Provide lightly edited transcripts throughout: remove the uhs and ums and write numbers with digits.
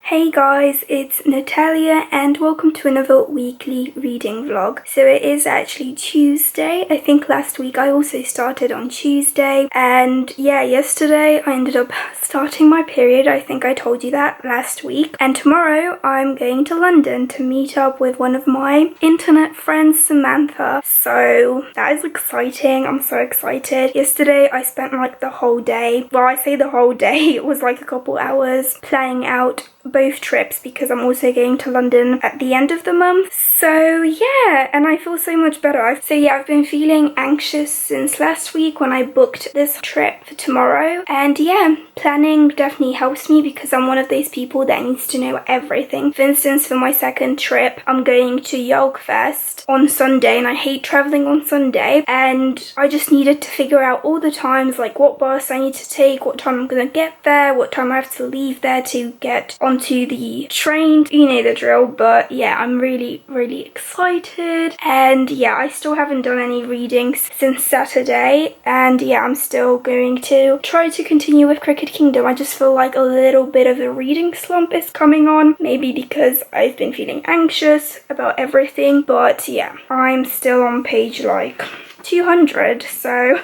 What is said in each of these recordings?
Hey guys, it's Natalia and welcome to another weekly reading vlog. So it is actually Tuesday. I think last week I also started on Tuesday, and yeah, yesterday I ended up starting my period. I think I told you that last week. And tomorrow I'm going to London to meet up with one of my internet friends, Samantha. So that is exciting. I'm so excited. Yesterday I spent like the whole day, well, I say the whole day, it was like a couple hours planning out both trips because I'm also going to London at the end of the month. So yeah, and I feel so much better. I've been feeling anxious since last week when I booked this trip for tomorrow, and yeah, planning definitely helps me because I'm one of those people that needs to know everything. For instance, for my second trip, I'm going to Yogfest on Sunday, and I hate traveling on Sunday, and I just needed to figure out all the times, like what bus I need to take, what time I'm gonna get there, what time I have to leave there to get onto the train. You know the drill. But yeah, I'm really excited, and yeah, I still haven't done any readings since Saturday, and yeah, I'm still going to try to continue with Cricket Kingdom. I just feel like a little bit of a reading slump is coming on, maybe because I've been feeling anxious about everything, but yeah, I'm still on page like 200, so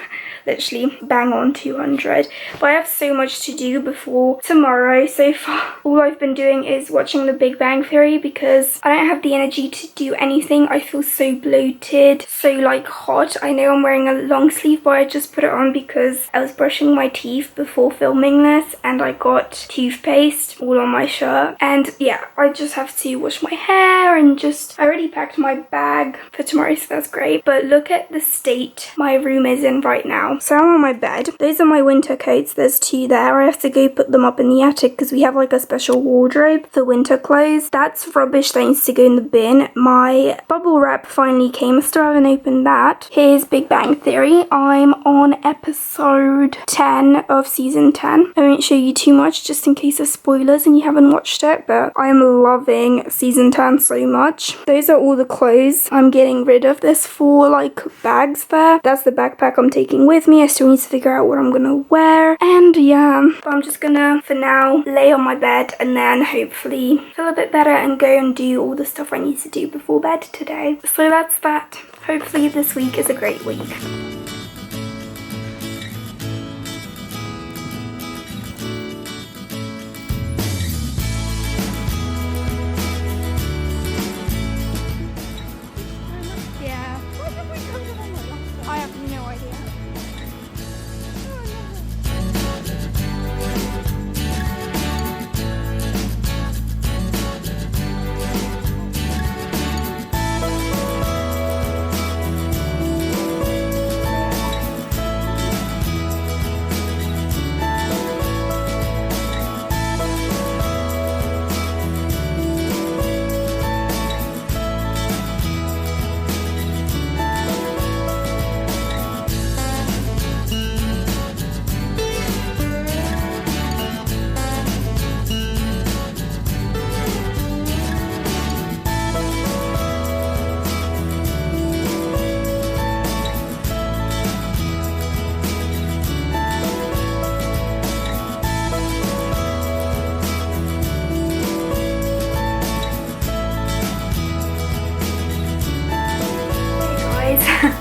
literally bang on 200. But I have so much to do before tomorrow. So far all I've been doing is watching The Big Bang Theory because I don't have the energy to do anything. I feel so bloated, so like hot. I know I'm wearing a long sleeve, but I just put it on because I was brushing my teeth before filming this and I got toothpaste all on my shirt. And yeah, I just have to wash my hair and I already packed my bag for tomorrow, so that's great. But look at the state my room is in right now. So I'm on my bed. Those are my winter coats. There's two there. I have to go put them up in the attic because we have like a special wardrobe for winter clothes. That's rubbish that needs to go in the bin. My bubble wrap finally came. I still haven't opened that. Here's Big Bang Theory. I'm on episode 10 of season 10. I won't show you too much just in case of spoilers and you haven't watched it, but I'm loving season 10 so much. Those are all the clothes I'm getting rid of. There's 4 like bags there. That's the backpack I'm taking with me. I still need to figure out what I'm gonna wear, and yeah, but I'm just gonna for now lay on my bed and then hopefully feel a bit better and go and do all the stuff I need to do before bed today. So that's that. Hopefully this week is a great week. Yeah. I have no idea.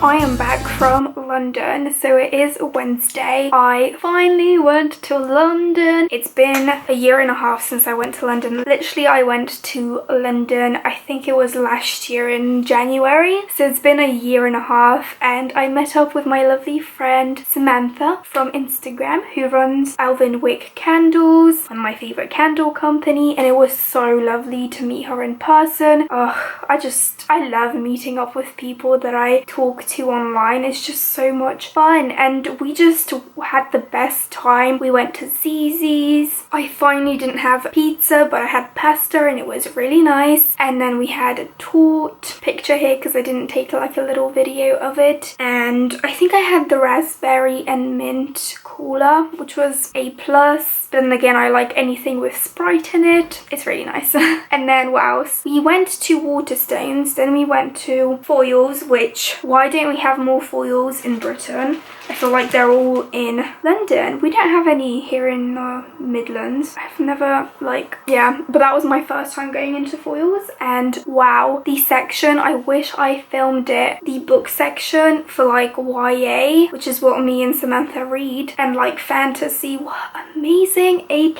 I am back from London, so it is Wednesday. I finally went to London. It's been a year and a half since I went to London. Literally, I went to London, I think it was last year in January. So it's been a year and a half, and I met up with my lovely friend Samantha from Instagram, who runs Alvin Wick Candles, one of my favorite candle company, and it was so lovely to meet her in person. I love meeting up with people that I talk to online. It's just so much fun, and we just had the best time. We went to Zzz's. I finally didn't have pizza, but I had pasta and it was really nice. And then we had a tort picture here because I didn't take like a little video of it, and I think I had the raspberry and mint cola, which was A+. But then again, I like anything with Sprite in it. It's really nice. And then what else? We went to Waterstones, then we went to Foyles, which, why don't we have more Foyles in Britain? I feel like they're all in London. We don't have any here in the Midlands. I've never, like, yeah, but that was my first time going into Foyles, and wow, the section, I wish I filmed it. The book section for like YA, which is what me and Samantha read, and like fantasy, what amazing. A+.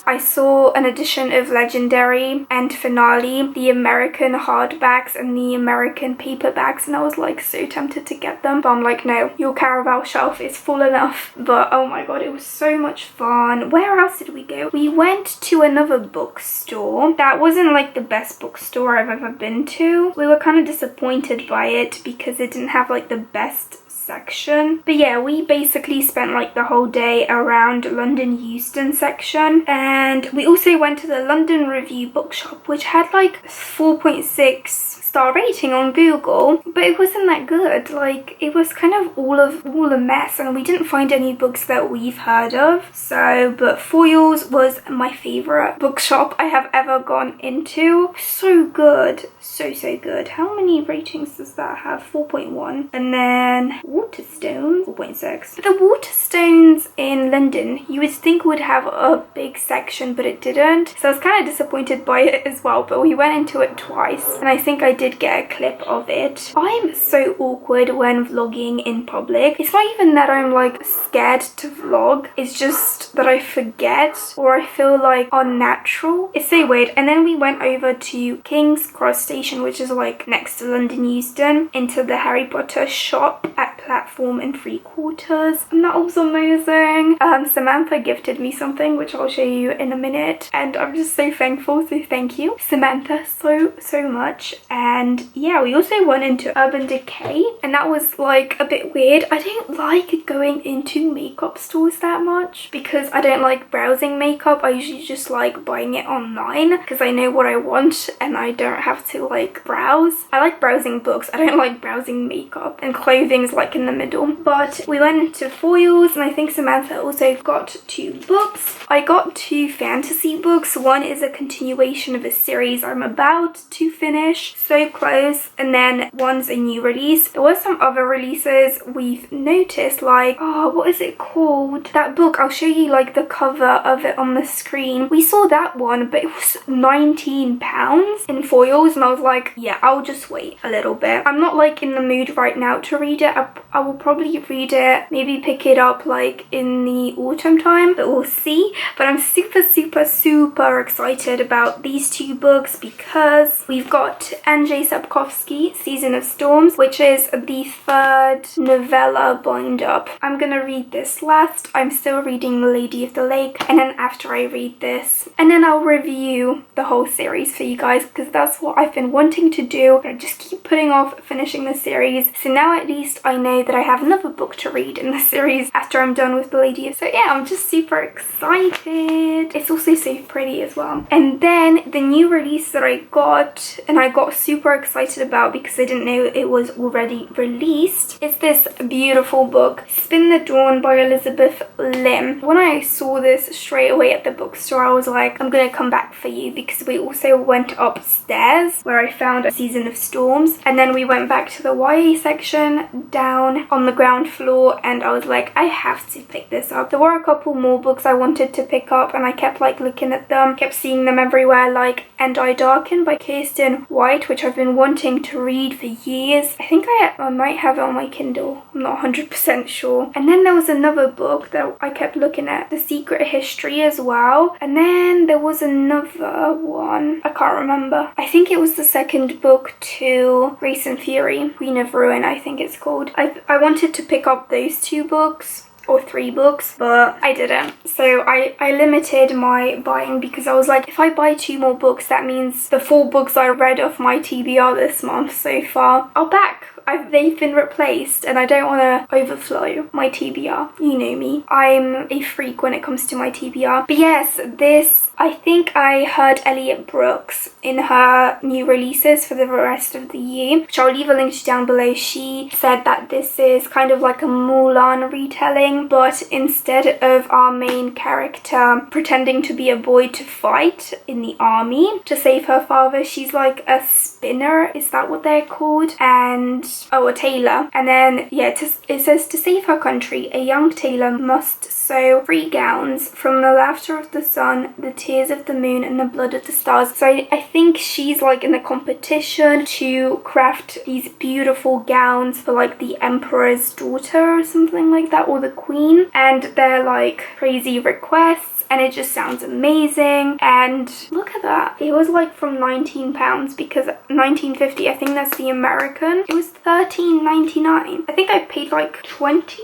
I saw an edition of Legendary and Finale, the American hardbacks and the American paperbacks, and I was like so tempted to get them, but I'm like, no, your Caraval shelf is full enough. But oh my god, it was so much fun. Where else did we go? We went to another bookstore. That wasn't like the best bookstore I've ever been to. We were kind of disappointed by it because it didn't have like the best section. But yeah, we basically spent like the whole day around London Euston section, and we also went to the London Review bookshop, which had like 4.6 star rating on Google, but it wasn't that good. Like, it was kind of all a mess, and we didn't find any books that we've heard of. So, but Foyles was my favorite bookshop I have ever gone into. So good, so good. How many ratings does that have? 4.1. And then Waterstones, 4.6. The Waterstones in London, you would think would have a big section, but it didn't. So I was kind of disappointed by it as well, but we went into it twice, and I think I did get a clip of it. I'm so awkward when vlogging in public. It's not even that I'm like scared to vlog, it's just that I forget or I feel like unnatural. It's so weird. And then we went over to King's Cross Station, which is like next to London Euston, into the Harry Potter shop at Platform and 3/4, and that was amazing. Samantha gifted me something which I'll show you in a minute, and I'm just so thankful, so thank you Samantha so much. And yeah, we also went into Urban Decay, and that was like a bit weird. I don't like going into makeup stores that much because I don't like browsing makeup. I usually just like buying it online because I know what I want and I don't have to like browse. I like browsing books, I don't like browsing makeup, and clothing's like in the middle. But we went into Foyles, and I think Samantha also got 2 books. I got 2 fantasy books. One is a continuation of a series I'm about to finish, so close, and then one's a new release. There were some other releases we've noticed, like, oh, what is it called? That book, I'll show you like the cover of it on the screen. We saw that one, but it was £19 in Foyles, and I was like, yeah, I'll just wait a little bit. I'm not like in the mood right now to read it. I will probably read it, maybe pick it up like in the autumn time, but we'll see. But I'm super excited about these 2 books because we've got Andrzej Sapkowski, Season of Storms, which is the 3rd novella bind-up. I'm gonna read this last. I'm still reading The Lady of the Lake, and then after I read this, and then I'll review the whole series for you guys, because that's what I've been wanting to do. I just keep putting off finishing the series, so now at least I know that I have another book to read in the series after I'm done with The Lady of. So yeah, I'm just super excited. It's also so pretty as well. And then the new release that I got, and I got super excited about because I didn't know it was already released, is this beautiful book, Spin the Dawn by Elizabeth Lim. When I saw this straight away at the bookstore, I was like, I'm gonna come back for you, because we also went upstairs where I found A Season of Storms, and then we went back to the YA section down on the ground floor, and I was like, I have to pick this up. There were a couple more books I wanted to pick up, and I kept like looking at them, kept seeing them everywhere, like And I Darken by Kirsten White, which I've been wanting to read for years. I think I might have it on my Kindle, I'm not 100% sure. And then there was another book that I kept looking at, The Secret History as well. And then there was another one, I can't remember. I think it was the second book to Grace and Fury, Queen of Ruin, I think it's called. I wanted to pick up those 2 books, or 3 books, but I didn't. So I limited my buying, because I was like, if I buy 2 more books, that means the 4 books I read off my TBR this month so far are back. They've been replaced, and I don't want to overflow my TBR. You know me. I'm a freak when it comes to my TBR. But yes, this I think I heard Elliot Brooks in her new releases for the rest of the year, which I'll leave a link to down below. She said that this is kind of like a Mulan retelling, but instead of our main character pretending to be a boy to fight in the army to save her father, she's like a spinner, is that what they're called? And a tailor. And then yeah, it says to save her country, a young tailor must sew 3 gowns from the laughter of the sun, the tears of the moon, and the blood of the stars. So I think she's like in a competition to craft these beautiful gowns for like the emperor's daughter or something like that, or the queen, and they're like crazy requests, and it just sounds amazing. And look at that, it was like from £19 because 19.50, I think that's the American. It was $13.99. I think I paid like 22.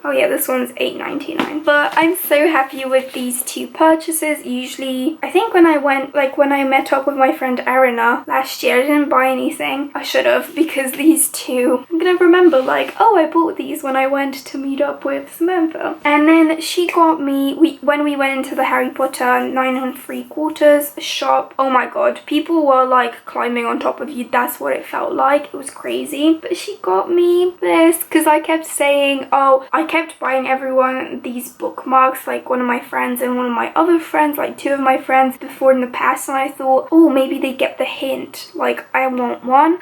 Oh yeah, this one's $8.99. But I'm so happy with these 2 purchases. Usually, I think when I met up with my friend Arina last year, I didn't buy anything. I should have, because these 2, I'm gonna remember like, oh, I bought these when I went to meet up with Samantha. And then she got me, when we went into the Harry Potter 9 3/4 shop, oh my god, people were like climbing on top of you. That's what it felt like. It was crazy. But she got me this because I kept saying, oh, I kept buying everyone these bookmarks, like one of my friends and one of my other friends, like 2 of my friends before in the past, and I thought, oh, maybe they get the hint, like I want one.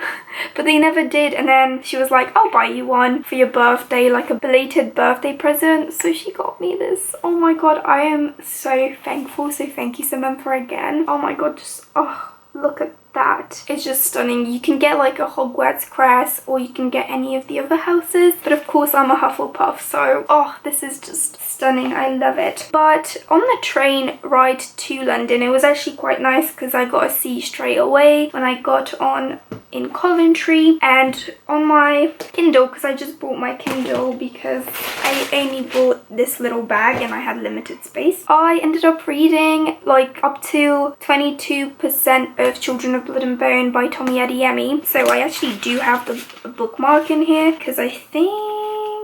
But they never did. And then she was like, I'll buy you one for your birthday, like a belated birthday present. So she got me this. Oh my god, I am so thankful. So thank you, Samantha, again. Oh my god, just, oh, look at that. It's just stunning. You can get like a Hogwarts crest, or you can get any of the other houses, but of course I'm a Hufflepuff, so oh, this is just stunning. I love it. But on the train ride to London, it was actually quite nice because I got a seat straight away when I got on in Coventry. And on my Kindle, because I just bought my Kindle because I only bought this little bag and I had limited space, I ended up reading like up to 22% of Children of Blood and Bone by Tommy Adeyemi. So I actually do have the bookmark in here because I think,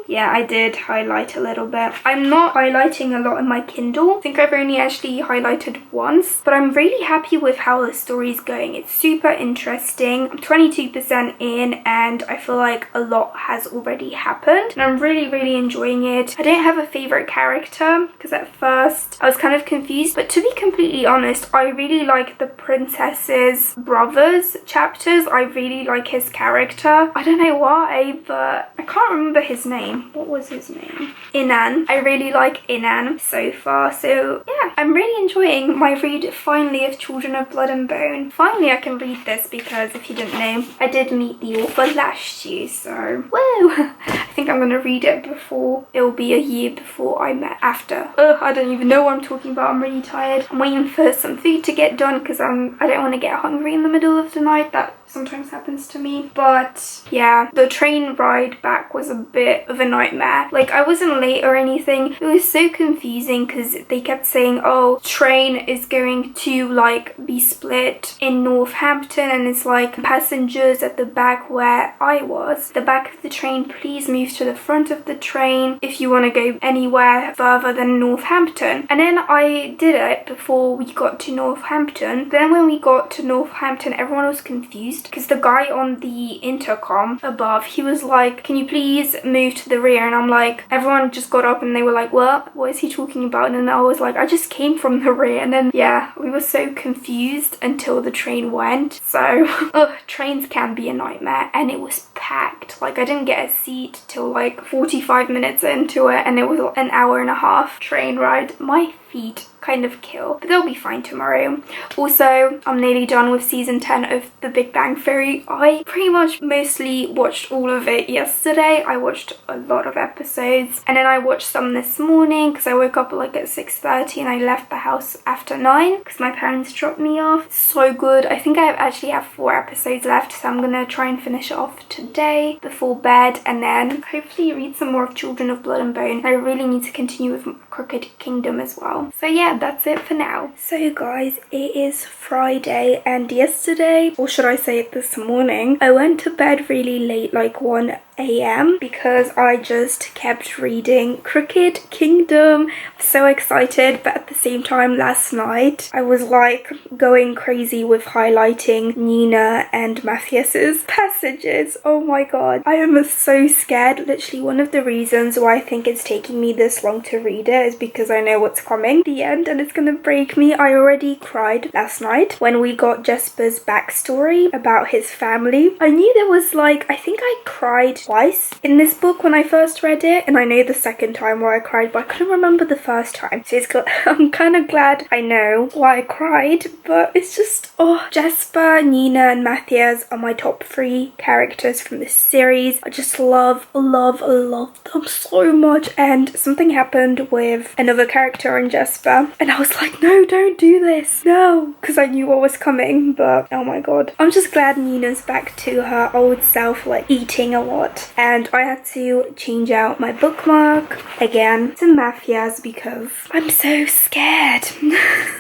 yeah, I did highlight a little bit. I'm not highlighting a lot in my Kindle. I think I've only actually highlighted once, but I'm really happy with how the story's going. It's super interesting. I'm 22% in and I feel like a lot has already happened and I'm really enjoying it. I don't have a favorite character because at first I was kind of confused, but to be completely honest, I really like the princess's brothers chapters. I really like his character. I don't know why, but I can't remember his name. What was his name? Inan. I really like Inan so far. So yeah, I'm really enjoying my read finally of Children of Blood and Bone. Finally I can read this because if you didn't know, I did meet the author last year, so woo! I think I'm gonna read it before, it'll be a year before I met after. Ugh, I don't even know what I'm talking about. I'm really tired. I'm waiting for some food to get done because I don't want to get hungry in the middle of the night. That sometimes happens to me. But yeah, the train ride back was a bit of a nightmare. Like, I wasn't late or anything. It was so confusing because they kept saying, oh, train is going to like be split in Northampton, and it's like passengers at the back where I was, the back of the train, please move to the front of the train if you want to go anywhere further than Northampton. And then I did it before we got to Northampton. Then when we got to Northampton, everyone was confused because the guy on the intercom above, he was like, can you please move to the rear? And I'm like, everyone just got up and they were like, what is he talking about? And then I was like, I just came from the rear. And then yeah, we were so confused until the train went. So ugh, trains can be a nightmare, and it was packed. Like, I didn't get a seat till like 45 minutes into it, and it was an hour and a half train ride. My feet kind of kill, but they'll be fine tomorrow. Also, I'm nearly done with season 10 of The Big Bang Theory. I pretty much mostly watched all of it yesterday. I watched a lot of episodes, and then I watched some this morning because I woke up like at 6:30 and I left the house after 9 because my parents dropped me off. So good. I think I actually have 4 episodes left, so I'm gonna try and finish it off today before bed, and then hopefully read some more of Children of Blood and Bone. I really need to continue with Crooked Kingdom as well. well. So yeah, that's it for now. So guys, it is Friday, and yesterday, or should I say it this morning, I went to bed really late, like 1 a.m. because I just kept reading Crooked Kingdom. I'm so excited, but at the same time last night I was like going crazy with highlighting Nina and Matthias's passages. Oh my god, I am so scared. Literally one of the reasons why I think it's taking me this long to read it is because I know what's coming, the end, and it's gonna break me. I already cried last night when we got Jesper's backstory about his family. I knew there was like, I think I cried twice in this book when I first read it, and I know the second time where I cried, but I couldn't remember the first time. So I'm kind of glad I know why I cried, but it's just, oh, Jesper, Nina and Matthias are my top 3 characters from this series. I just love them so much, and something happened with another character in Jesper and I was like, no, don't do this, no, because I knew what was coming. But oh my god, I'm just glad Nina's back to her old self, like eating a lot. And I had to change out my bookmark again to Matthias because I'm so scared.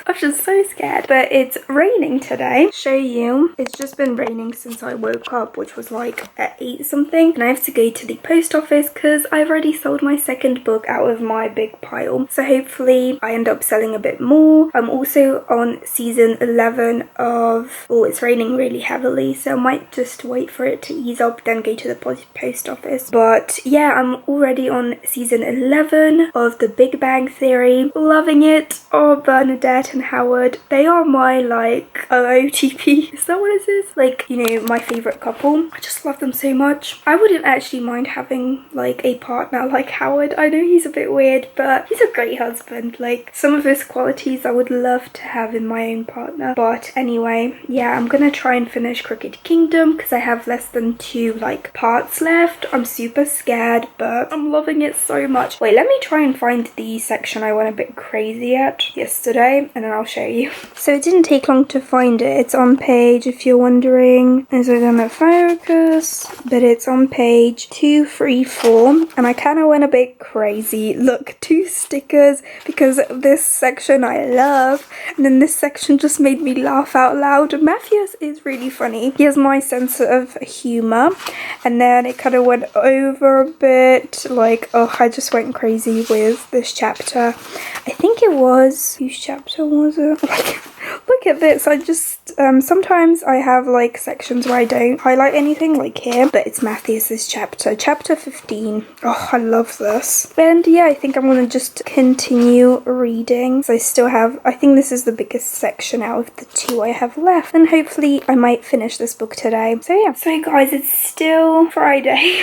I'm just so scared. But it's raining today. Show you, it's just been raining since I woke up, which was like at 8 something, and I have to go to the post office because I've already sold my second book out of my big pile, so hopefully I end up selling a bit more. I'm also on season 11 of, oh, it's raining really heavily, so I might just wait for it to ease up then go to the post office. But yeah, I'm already on season 11 of The Big Bang Theory, loving it. Oh, Bernadette and Howard, they are my like OOTP, is that what it is? Like, you know, my favorite couple. I just love them so much. I wouldn't actually mind having like a partner like Howard. I know he's a bit weird, but he's a great husband. Like, some of his qualities I would love to have in my own partner. But anyway, yeah, I'm gonna try and finish Crooked Kingdom because I have less than 2 like parts left. I'm super scared, but I'm loving it so much. Wait, let me try and find the section I went a bit crazy at yesterday and then I'll show you. So it didn't take long to find it. It's on page, if you're wondering, is it gonna focus? But it's on page 234 and I kind of went a bit crazy. Look, 2 stickers because this section I love, and then this section just made me laugh out loud. Matthias is really funny. He has my sense of humor, and then it kind of went over a bit. Like, oh, I just went crazy with this chapter. I think it was, whose chapter was it? Like, look at this. I just sometimes I have like sections where I don't highlight anything, like here, but it's Matthias's chapter 15. Oh, I love this. And yeah, I think I'm gonna just continue reading. So I still have, I think this is the biggest section out of the 2 I have left, and hopefully I might finish this book today. So yeah, so guys, it's still Friday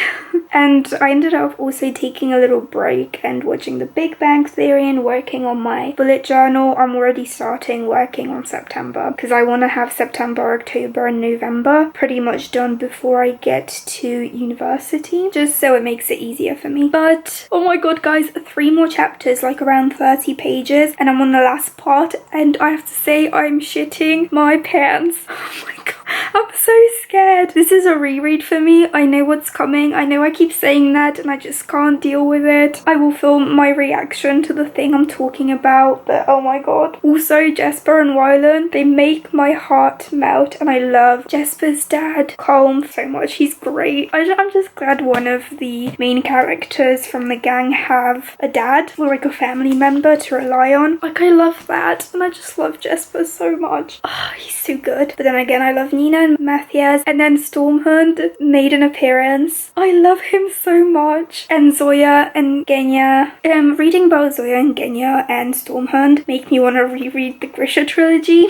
and I ended up also taking a little break and watching The Big Bang Theory and working on my bullet journal. I'm already starting working on September because I want to have September, October and November pretty much done before I get to university, just so it makes it easier for me. But oh my god guys, 3 more chapters, like around 30 pages, and I'm on the last part, and I have to say I'm shitting my pants. Oh my god, I'm so scared. This is a reread for me. I know what's coming. I know I keep saying that and I just can't deal with it. I will film my reaction to the thing I'm talking about, but oh my god. Also, Jesper and Wylan, they make my heart melt, and I love Jesper's dad, Colm, so much. He's great. I'm just glad one of the main characters from the gang have a dad or like a family member to rely on. Like, I love that, and I just love Jesper so much. Oh, he's so good. But then again, I love Nina and Matthias, and then Stormhund made an appearance. I love him so much. And Zoya and Genya. Reading about Zoya and Genya and Stormhund make me want to reread the Grisha trilogy.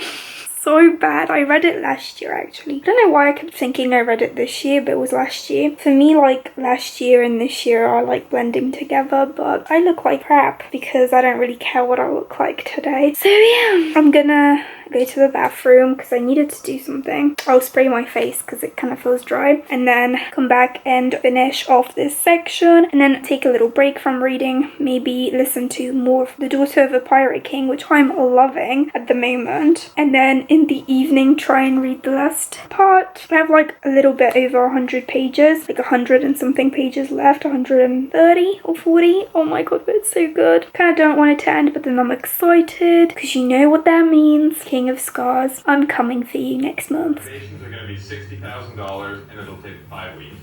So bad. I read it last year actually. I don't know why I kept thinking I read it this year, but it was last year. For me, like, last year and this year are like blending together, but I look like crap because I don't really care what I look like today. So yeah, I'm gonna go to the bathroom because I needed to do something. I'll spray my face because it kind of feels dry, and then come back and finish off this section, and then take a little break from reading, maybe listen to more of The Daughter of a Pirate King, which I'm loving at the moment, and then in the evening try and read the last part. I have like a little bit over 100 pages, like 100 and something pages left, 130 or 40. Oh my god, but it's so good. Kind of don't want it to end, but then I'm excited because you know what that means. King of Scars, I'm coming for you next month. Renovations are going to be $60,000 and it'll take 5 weeks.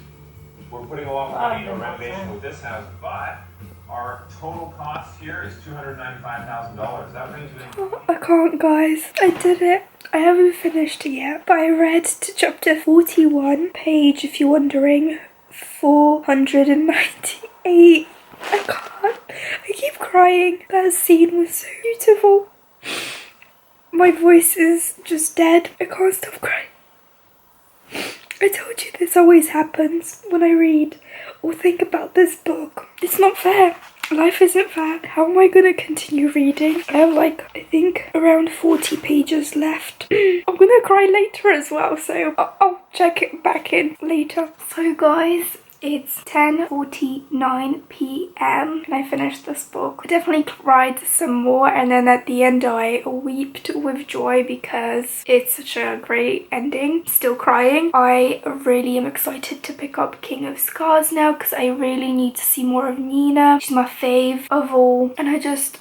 We're putting a lot of money into a renovation with this house, but our total cost here is $295,000. That brings me. Oh, I can't, guys. I did it. I haven't finished it yet, but I read to chapter 41, page, if you're wondering, 498. I can't. I keep crying. That scene was so beautiful. My voice is just dead. I can't stop crying. I told you this always happens when I read or think about this book. It's not fair. Life isn't fair. How am I gonna continue reading? I have like, I think around 40 pages left. I'm gonna cry later as well, so I'll check it back in later. So guys, it's 10:49 p.m. and I finished this book. I definitely cried some more, and then at the end I wept with joy because it's such a great ending. Still crying. I really am excited to pick up King of Scars now because I really need to see more of Nina. She's my fave of all, and I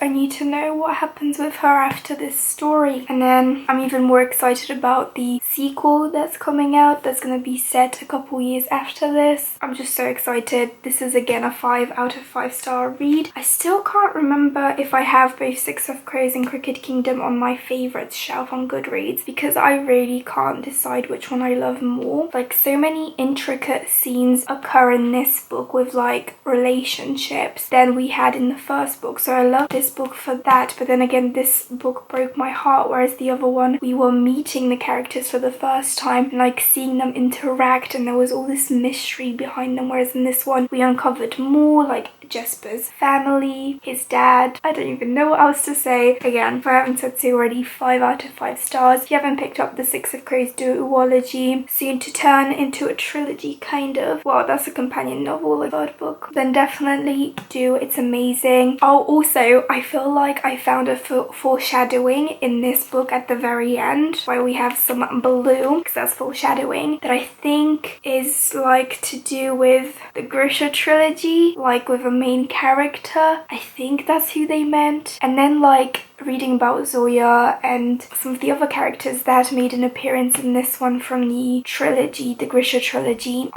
need to know what happens with her after this story. And then I'm even more excited about the sequel that's coming out that's gonna be set a couple years after this. I'm just so excited. This is again a 5 out of 5 star read. I still can't remember if I have both Six of Crows and Crooked Kingdom on my favorites shelf on Goodreads because I really can't decide which one I love more. Like, so many intricate scenes occur in this book with like relationships than we had in the first book, so I love this book for that. But then again, this book broke my heart, whereas the other one we were meeting the characters for the first time and like seeing them interact, and there was all this mystery behind them, whereas in this one we uncovered more, like Jesper's family, his dad. I don't even know what else to say. Again, if I haven't said so already, 5 out of 5 stars. If you haven't picked up the Six of Crows duology, soon to turn into a trilogy kind of, well, that's a companion novel, like third book, then definitely do. It's amazing. Oh, also I feel like I found a foreshadowing in this book at the very end where we have some blue, because that's foreshadowing, that I think is like to do with the Grisha trilogy, like with a main character. I think that's who they meant. And then like reading about Zoya and some of the other characters that made an appearance in this one from the trilogy, the Grisha trilogy,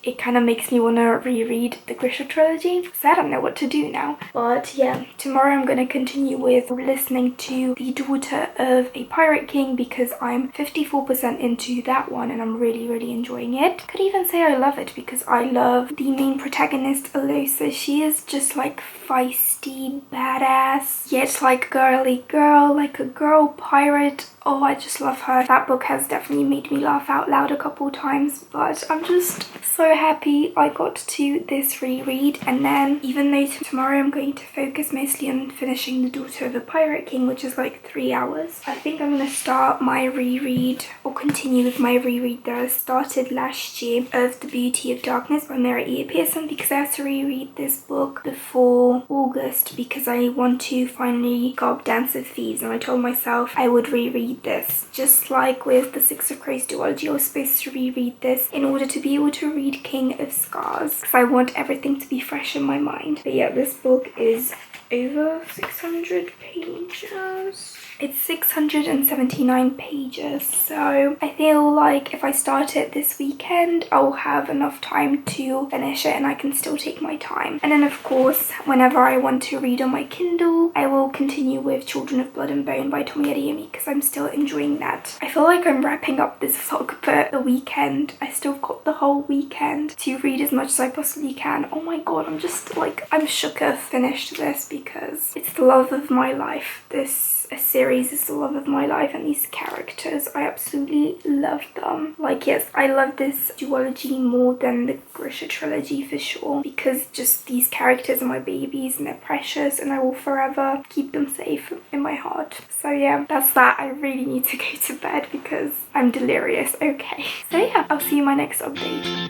it kind of makes me want to reread the Grisha trilogy, so I don't know what to do now. But yeah, tomorrow I'm going to continue with listening to The Daughter of a Pirate King because I'm 54% into that one and I'm really enjoying it. Could even say I love it because I love the main protagonist, Alosa. She is just like feisty, badass, yet like girly girl, like a girl pirate. Oh, I just love her. That book has definitely made me laugh out loud a couple times, but I'm just so happy I got to this reread. And then even though tomorrow I'm going to focus mostly on finishing The Daughter of a Pirate King, which is like 3 hours, I think I'm going to start my reread or continue with my reread that I started last year of The Beauty of Darkness by Mary E. Pearson, because I have to reread this book before August because I want to finally go up Dance of Thieves, and I told myself I would reread this. Just like with the Six of Crows duology, I was supposed to reread this in order to be able to read King of Scars because I want everything to be fresh in my mind. But yeah, this book is over 600 pages. It's 679 pages, so I feel like if I start it this weekend, I'll have enough time to finish it and I can still take my time. And then of course, whenever I want to read on my Kindle, I will continue with Children of Blood and Bone by Tomi Adeyemi because I'm still enjoying that. I feel like I'm wrapping up this vlog for the weekend. I still got the whole weekend to read as much as I possibly can. Oh my god, I'm just like, I'm shook I've finished this because it's the love of my life. This series is the love of my life, and these characters, I absolutely love them. Like, yes, I love this duology more than the Grisha trilogy for sure, because just these characters are my babies and they're precious and I will forever keep them safe in my heart. So yeah, that's that. I really need to go to bed because I'm delirious. Okay, so yeah, I'll see you in my next update.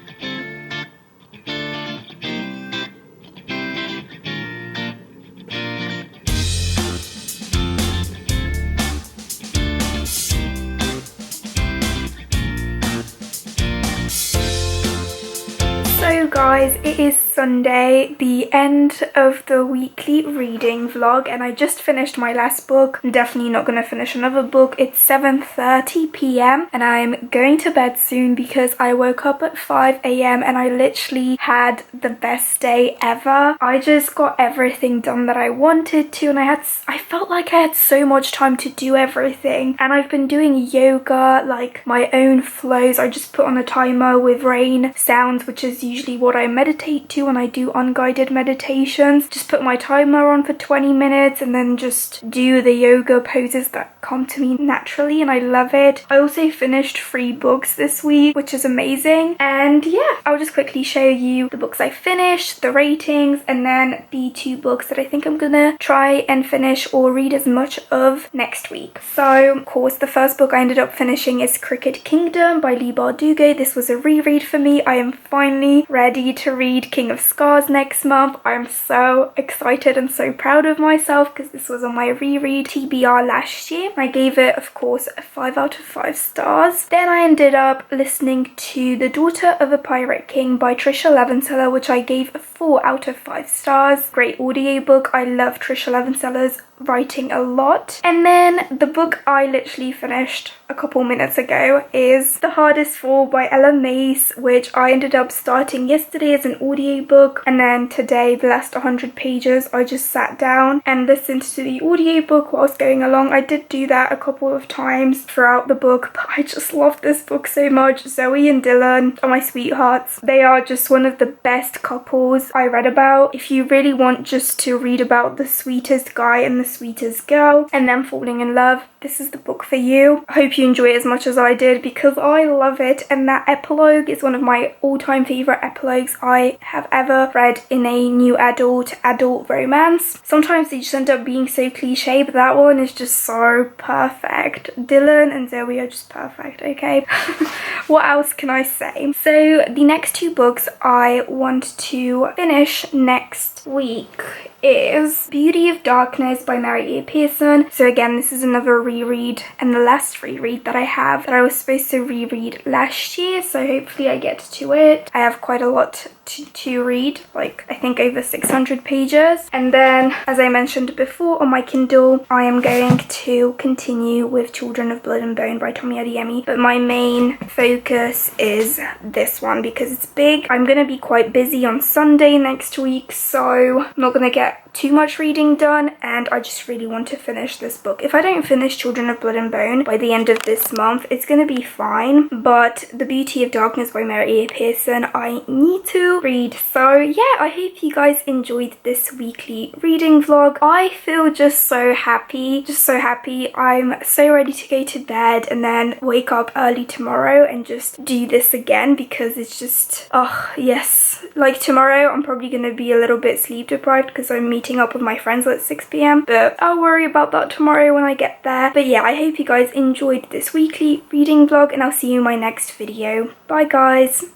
So guys, it is Sunday, the end of the weekly reading vlog, and I just finished my last book. I'm definitely not going to finish another book. It's 7:30 p.m. and I'm going to bed soon because I woke up at 5 a.m. and I literally had the best day ever. I just got everything done that I wanted to, and I felt like I had so much time to do everything. And I've been doing yoga, like my own flows. I just put on a timer with rain sounds, which is usually what I meditate to when I do unguided meditations. Just put my timer on for 20 minutes and then just do the yoga poses that come to me naturally, and I love it. I also finished 3 books this week, which is amazing. And yeah, I'll just quickly show you the books I finished, the ratings, and then the 2 books that I think I'm gonna try and finish or read as much of next week. So of course the first book I ended up finishing is Cricket Kingdom by Leigh Bardugo. This was a reread for me. I am finally ready to read King of Scars next month. I'm so excited and so proud of myself because this was on my reread TBR last year. I gave it, of course, a 5 out of 5 stars. Then I ended up listening to The Daughter of a Pirate King by Trisha Levenseller, which I gave a 4 out of 5 stars. Great audiobook. I love Trisha Levenseller's writing a lot. And then the book I literally finished a couple minutes ago is The Hardest Fall by Ella Mace, which I ended up starting yesterday as an audiobook, and then today, the last 100 pages, I just sat down and listened to the audiobook whilst going along. I did do that a couple of times throughout the book, but I just love this book so much. Zoe and Dylan are my sweethearts. They are just one of the best couples I read about. If you really want just to read about the sweetest guy and the sweetest girl and them falling in love, this is the book for you. I hope you enjoy it as much as I did because I love it, and that epilogue is one of my all-time favourite epilogues I have ever read in a new adult romance. Sometimes they just end up being so cliche, but that one is just so perfect. Dylan and Zoe are just perfect, okay? What else can I say? So the next 2 books I want to finish next week is Beauty of Darkness by Mary A. Pearson. So again, this is another reread and the last reread that I have that I was supposed to reread last year, so hopefully I get to it. I have quite a lot to read, like I think over 600 pages. And then, as I mentioned before, on my Kindle I am going to continue with Children of Blood and Bone by Tommy Adeyemi, but my main focus is this one because it's big. I'm going to be quite busy on Sunday next week, so I'm not going to get too much reading done, and I just really want to finish this book. If I don't finish Children of Blood and Bone by the end of this month, it's going to be fine, but The Beauty of Darkness by Mary A. Pearson I need to read. So yeah, I hope you guys enjoyed this weekly reading vlog. I feel just so happy. I'm so ready to go to bed and then wake up early tomorrow and just do this again because it's just, oh yes. Like tomorrow I'm probably going to be a little bit sleep deprived because I'm meeting up with my friends at 6 p.m, but I'll worry about that tomorrow when I get there. But yeah, I hope you guys enjoyed this weekly reading vlog, and I'll see you in my next video. Bye guys!